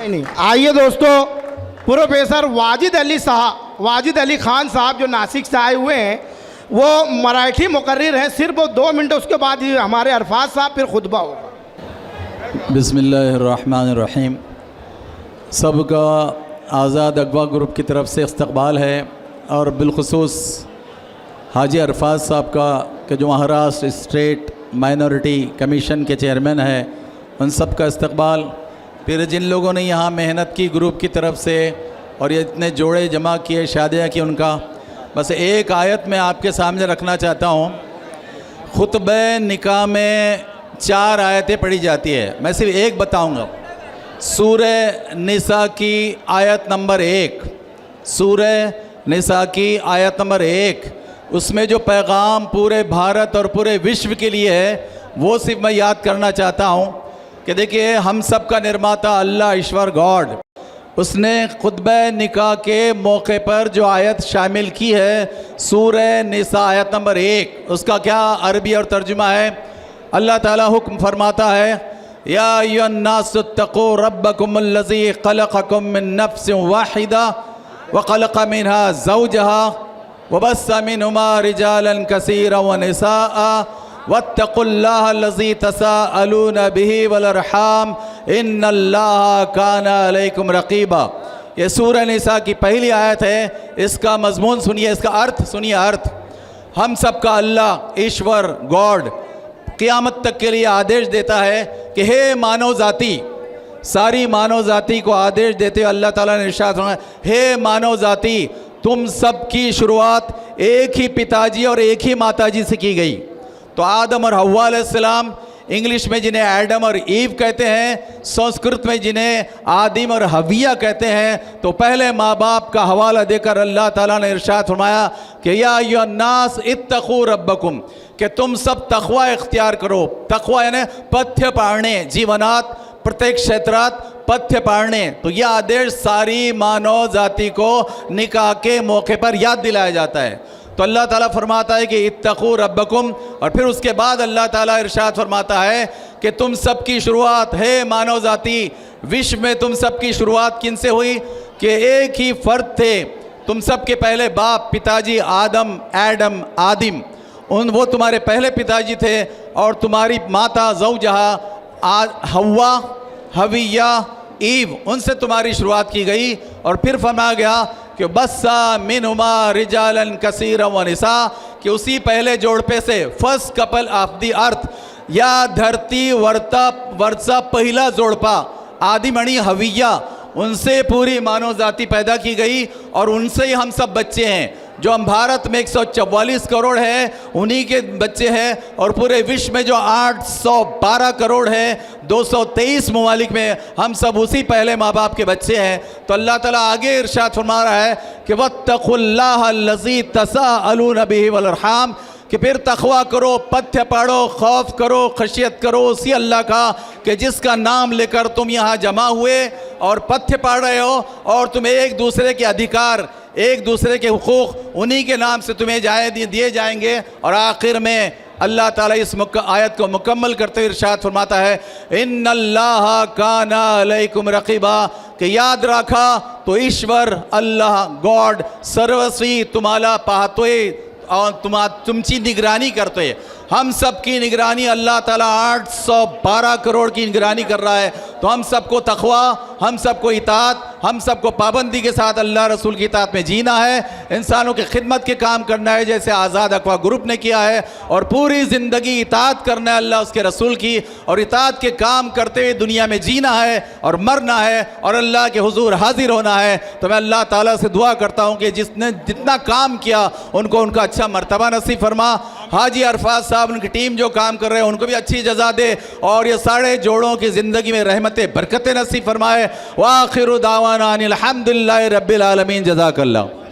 नहीं। आइए दोस्तों, प्रोफेसर वाजिद अली खान साहब जो नासिक से आए हुए हैं, वो मराठी मुकर्रिर हैं। सिर्फ वो 2 मिनट, उसके बाद ही हमारे अरफाज साहब फिर खुतबा होगा। बिस्मिल्लाहिर्रहमानिर्रहीम। सबका आज़ाद अगवा ग्रुप की तरफ से इस्तकबाल है और बिलखुसूस हाजी अरफाज साहब का कि जो महाराष्ट्र स्टेट माइनॉरिटी कमीशन के चेयरमैन हैं, उन सब का इस्तकबाल। फिर जिन लोगों ने यहाँ मेहनत की ग्रुप की तरफ से और ये इतने जोड़े जमा किए, शादियाँ की, उनका बस एक आयत मैं आपके सामने रखना चाहता हूँ। खुतबे निकाह में 4 आयतें पढ़ी जाती है, मैं सिर्फ एक बताऊँगा। सूरह निसा की आयत नंबर 1, सूरह निसा की आयत नंबर 1, उसमें जो पैगाम पूरे भारत और पूरे विश्व के लिए है वो सिर्फ मैं याद करना चाहता हूँ कि देखिए, हम सब का निर्माता अल्लाह ईश्वर गॉड, उसने खुतबे निकाह के मौके पर जो आयत शामिल की है सूरह निसा आयत नंबर 1, उसका क्या अरबी और तर्जुमा है। अल्लाह ताला हुक्म फरमाता है, या अय्युहन्नासुत्तक़ू रब्बकुमुल्लज़ी ख़लक़कुम मिन नफ्सिन वाहिदा व ख़लक़ मिनहा ज़ौजहा व बस्सा मिनहुमा रिजालन कसीरन व निसाअ वत्तक़ुल्लाहल्लज़ी तसाअलूना बिही वल अरहाम इन्नल्लाहा काना अलैकुम रक़ीबा। ये सूरह निसा की पहली आयत है। इसका मज़मून सुनिए, इसका अर्थ सुनिए। अर्थ, हम सब का अल्लाह ईश्वर गॉड क़यामत तक के लिए आदेश देता है कि हे मानव जाति, सारी मानव जाति को आदेश देते हुए अल्लाह ताला ने इरशाद फरमाया, हे मानव जाति, तुम सब की शुरुआत एक ही पिताजी और एक ही माताजी से की गई। तो आदम और हव्वा अलैहिस्सलाम, इंग्लिश में जिन्हें एडम और ईव कहते हैं, संस्कृत में जिन्हें आदिम और हविया कहते हैं, तो पहले माँ बाप का हवाला देकर अल्लाह ताला ने इरशाद फरमाया कि या अय्युहन्नास इत्तक़ू रब्बकुम, कि तुम सब तक़वा इख्तियार करो। तक़वा यानी पथ्य पाळणे, जीवनात प्रत्येक क्षेत्रात पथ्य पाळणे। तो यह आदेश सारी मानव जाति को निकाह के मौके पर याद दिलाया जाता है। तो अल्लाह ताला फरमाता है कि इत्तक़ू रब्बकुम, और फिर उसके बाद अल्लाह ताला इरशाद फरमाता है कि तुम सब की शुरुआत है मानव जाति, विश्व में तुम सब की शुरुआत किन से हुई कि एक ही फर्द थे। तुम सब के पहले बाप पिताजी आदम, एडम, आदिम, वो तुम्हारे पहले पिताजी थे, और तुम्हारी माता ज़ौजहा हव्वा, हविया, ईव, उनसे तुम्हारी शुरुआत की गई। और फिर फरमाया गया कि बस्सा मिनहुमा रिजालन कसीरन व निसा, कि उसी पहले जोड़पे से, first couple of the earth, या धरती वर्षा पहिला जोड़पा आदिमणि हविया, उनसे पूरी मानव जाति पैदा की गई और उनसे ही हम सब बच्चे हैं। जो हम भारत में 144 करोड़ है, उन्हीं के बच्चे हैं, और पूरे विश्व में जो 812 करोड़ है, 223 ममालिक में, हम सब उसी पहले माँ बाप के बच्चे हैं। तो अल्लाह ताला आगे इरशाद फरमा रहा है कि वत्तक़ुल्लाहल्लज़ी तसाअलूना बिही वल अरहाम, कि फिर तक़वा करो, पथ्य पाड़ो, खौफ करो, खशियत करो उसी अल्लाह का कि जिसका नाम लेकर तुम यहाँ जमा हुए और पथ्य पाड़ रहे हो, और तुम एक दूसरे के अधिकार, एक दूसरे के हुकूक, उन्हीं के नाम से तुम्हें दिए जाएंगे। और आखिर में अल्लाह ताला इस आयत को मुकम्मल करते हुए इरशाद फरमाता है, इन्नल्लाहा काना अलैकुम रक़ीबा, कि याद रखा तो ईश्वर अल्लाह गॉड सर्वस्वी तुम्हाला पाहतोय और तुमची निगरानी करते। हम सब की निगरानी अल्लाह ताला 812 करोड़ की निगरानी कर रहा है। तो हम सबको तक़वा, हम सबको इताअत, हम सबको पाबंदी के साथ अल्लाह रसूल की इताअत में जीना है, इंसानों की खिदमत के काम करना है जैसे आज़ाद अक़वा ग्रुप ने किया है, और पूरी ज़िंदगी इताअत करना है अल्लाह उसके रसूल की, और इताअत के काम करते हुए दुनिया में जीना है और मरना है और अल्लाह के हुजूर हाजिर होना है। तो मैं अल्लाह ताला से दुआ करता हूँ कि जिसने जितना काम किया उनको उनका अच्छा मर्तबा नसीब फरमा। हाजी अरफाज साहब, उनकी टीम जो काम कर रहे हैं, उनको भी अच्छी जज़ा दे, और ये सारे जोड़ों की ज़िंदगी में रहमतें बरकतें नसीब फरमाए। व आखिरु दावाना अनिल हम्दुलिल्लाहि रब्बिल आलमीन। जज़ाकल्लाह।